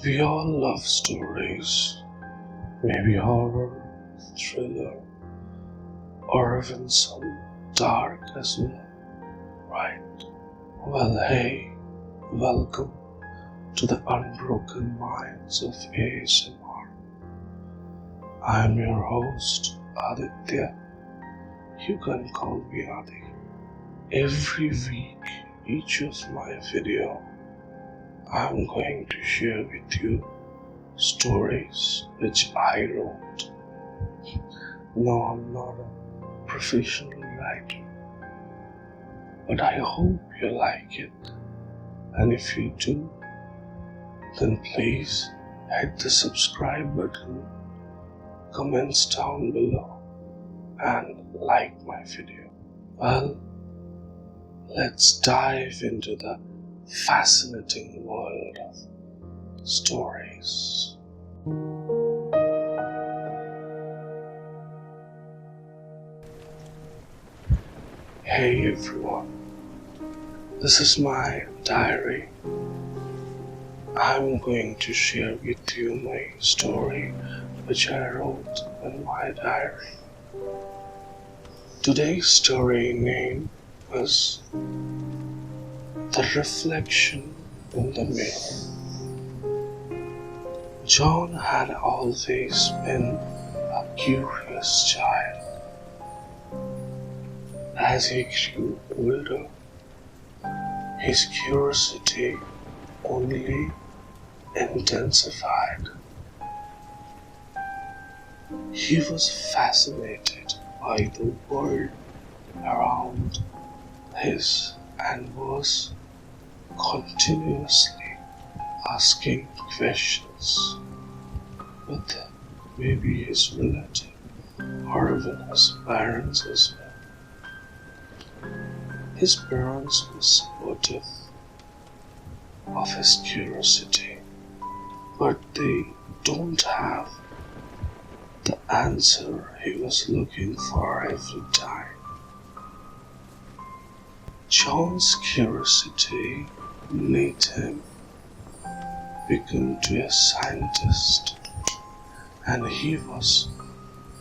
We all love stories, maybe horror, thriller, or even some dark as well, right? Well, hey, welcome to the Unbroken Minds of ASMR. I'm your host, Aditya. You can call me Adi. Every week, each of my video, I'm going to share with you stories which I wrote. No, I'm not a professional writer, but I hope you like it. And if you do, then please hit the subscribe button, comments down below, and like my video. Well, let's dive into the fascinating world of stories. Hey everyone, this is my diary. I'm going to share with you my story which I wrote in my diary. Today's story name was The Reflection in the Mirror. John had always been a curious child. As he grew older, his curiosity only intensified. He was fascinated by the world around his and was continuously asking questions with maybe his relative or even his parents as well. His parents were supportive of his curiosity, but they don't have the answer he was looking for every time. John's curiosity made him become a scientist, and he was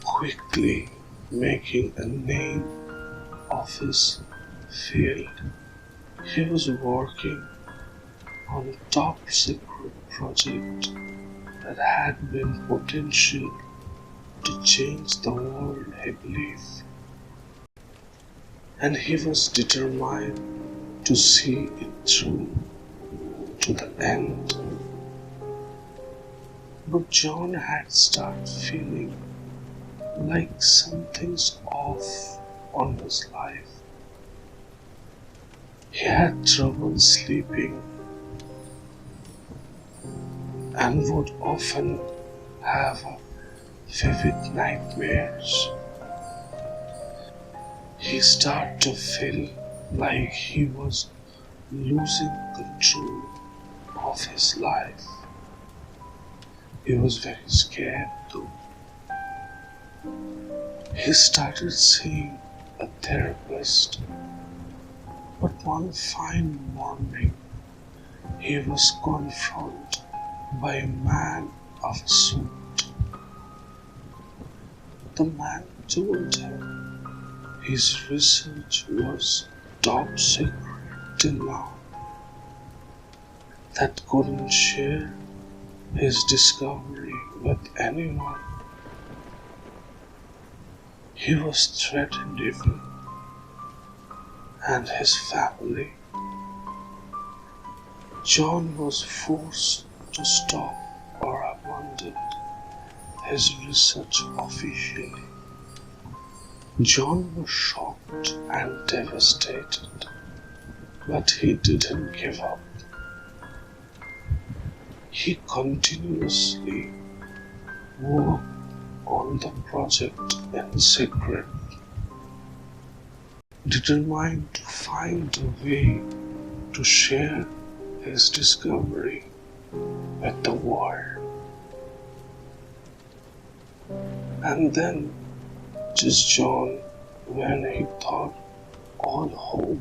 quickly making a name of his field. He was working on a top secret project that had been potential to change the world, he believed, and he was determined to see it through to the end. But John had started feeling like something's off on his life. He had trouble sleeping and would often have vivid nightmares. He started to feel like he was losing control of his life. He was very scared too. He started seeing a therapist, but one fine morning he was confronted by a man of a suit. The man told him his research was top secret till now, that couldn't share his discovery with anyone. He was threatened even, and his family. John was forced to stop or abandon his research officially. John was shocked and devastated, but he didn't give up. He continuously worked on the project in secret, determined to find a way to share his discovery with the world. And then, just John, when he thought all hope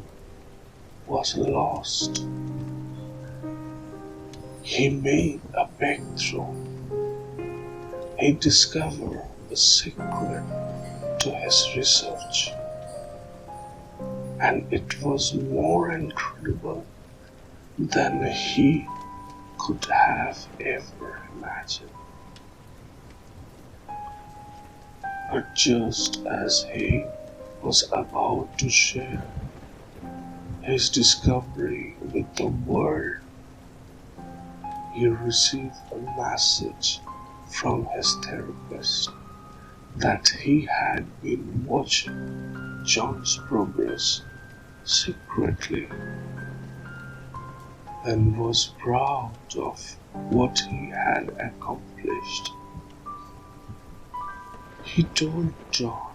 was lost, He made a breakthrough. He discovered the secret to his research, and it was more incredible than he could have ever imagined. But just as he was about to share his discovery with the world, he received a message from his therapist that he had been watching John's progress secretly and was proud of what he had accomplished. He told John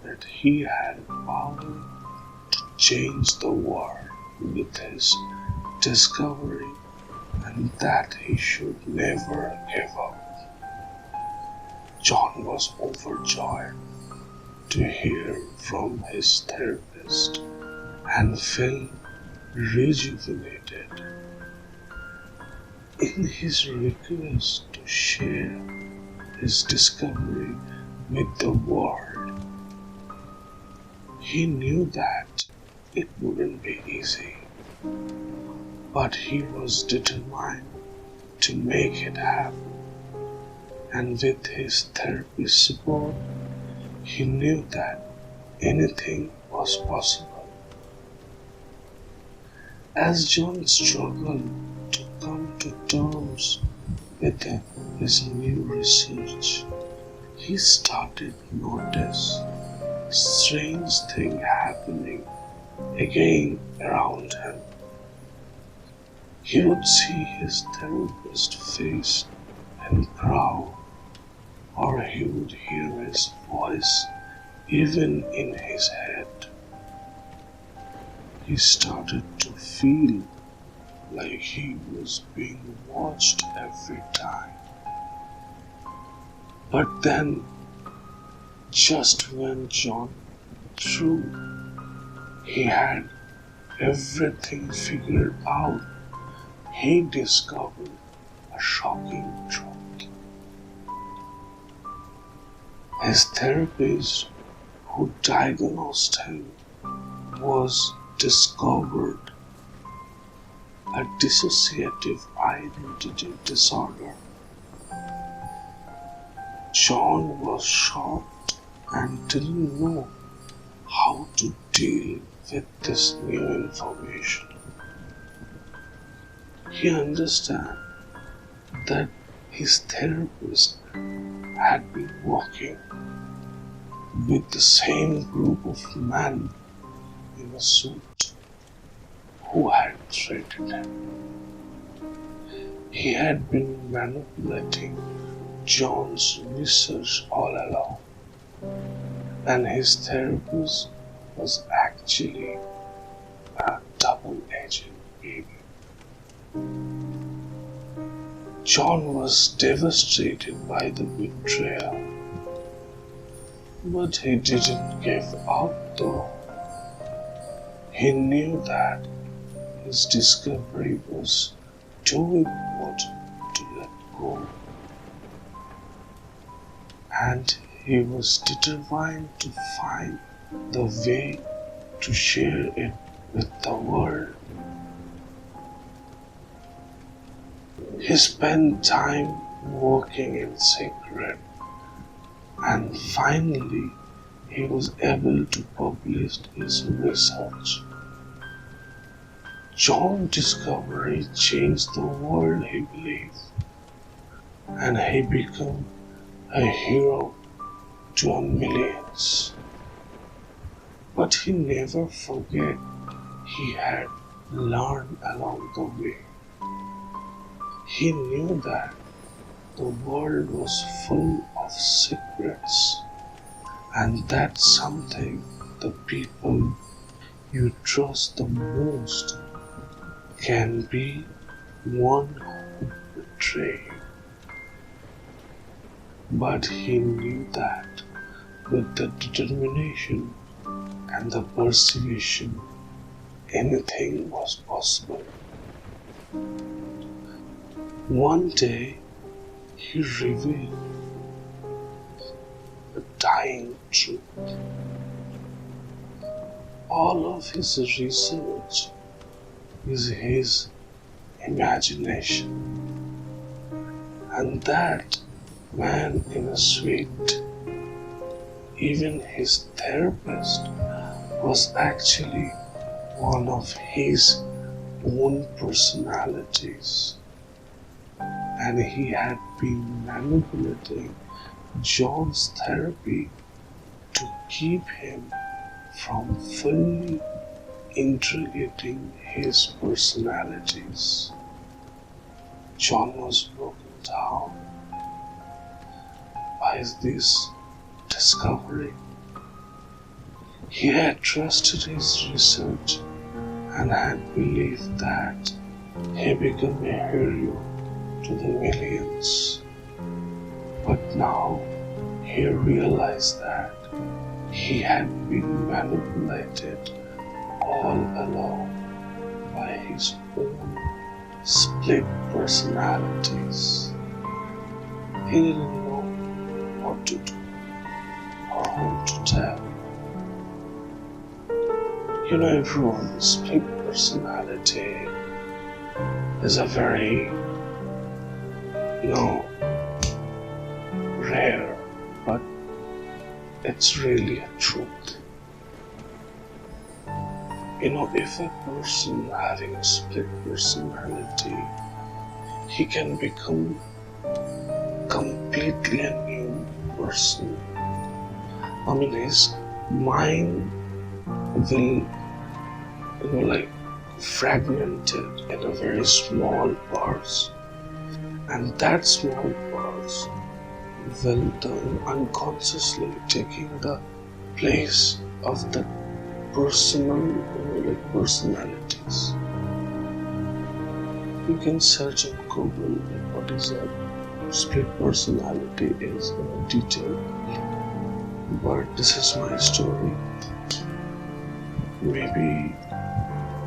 that he had power to change the world with his discovery and that he should never give up. John was overjoyed to hear from his therapist and felt rejuvenated. In his request to share his discovery with the world, he knew that it wouldn't be easy, but he was determined to make it happen. And with his therapist's support, he knew that anything was possible. As John struggled to come to terms with his new research, he started to notice strange things happening again around him. He would see his therapist's face and growl, or he would hear his voice even in his head. He started to feel like he was being watched every time. But then, just when John thought he had everything figured out, he discovered a shocking truth. His therapist who diagnosed him was discovered a dissociative identity disorder. John was shocked and didn't know how to deal with this new information. He understood that his therapist had been working with the same group of men in a suit who had threatened him. He had been manipulating John's research all along, and his therapist was actually a double agent baby. John was devastated by the betrayal, but he didn't give up though. He knew that his discovery was too important to let go, and he was determined to find the way to share it with the world. He spent time working in secret, and finally he was able to publish his research. John's discovery changed the world, he believed, and he became a hero to millions. But he never forgot he had learned along the way. He knew that the world was full of secrets, and that something the people you trust the most can be one who betrays you. But he knew that with the determination and the perseverance, anything was possible. One day, he revealed the dying truth. All of his research is his imagination, and that man in a suite, even his therapist, was actually one of his own personalities, and he had been manipulating John's therapy to keep him from fully integrating his personalities. John was broken down by this discovery. He had trusted his research and had believed that he became a hero to the millions. But now he realized that he had been manipulated all along by his own split personalities. He didn't know what to do or whom to tell. You know, everyone, split personality is a very, rare, but it's really a truth. If a person having a split personality, he can become completely a new person. His mind will, fragmented in a very small parts, and that small parts will turn unconsciously taking the place of the personalities. You can search on Google what is a split personality is in detail, but this is my story. Maybe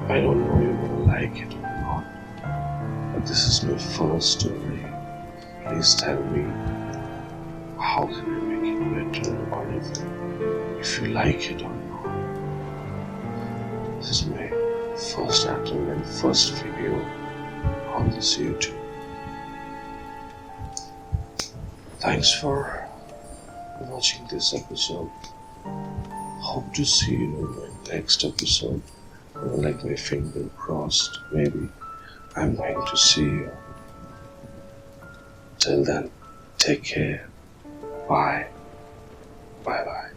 I don't know you will like it or not, but this is my first story. Please tell me how can I make it better, or if you like it or not. This is my first attempt and first video on this YouTube. Thanks for watching this episode. Hope to see you in my next episode. Like my finger crossed, maybe I'm going to see you. Till then, take care. Bye. Bye bye.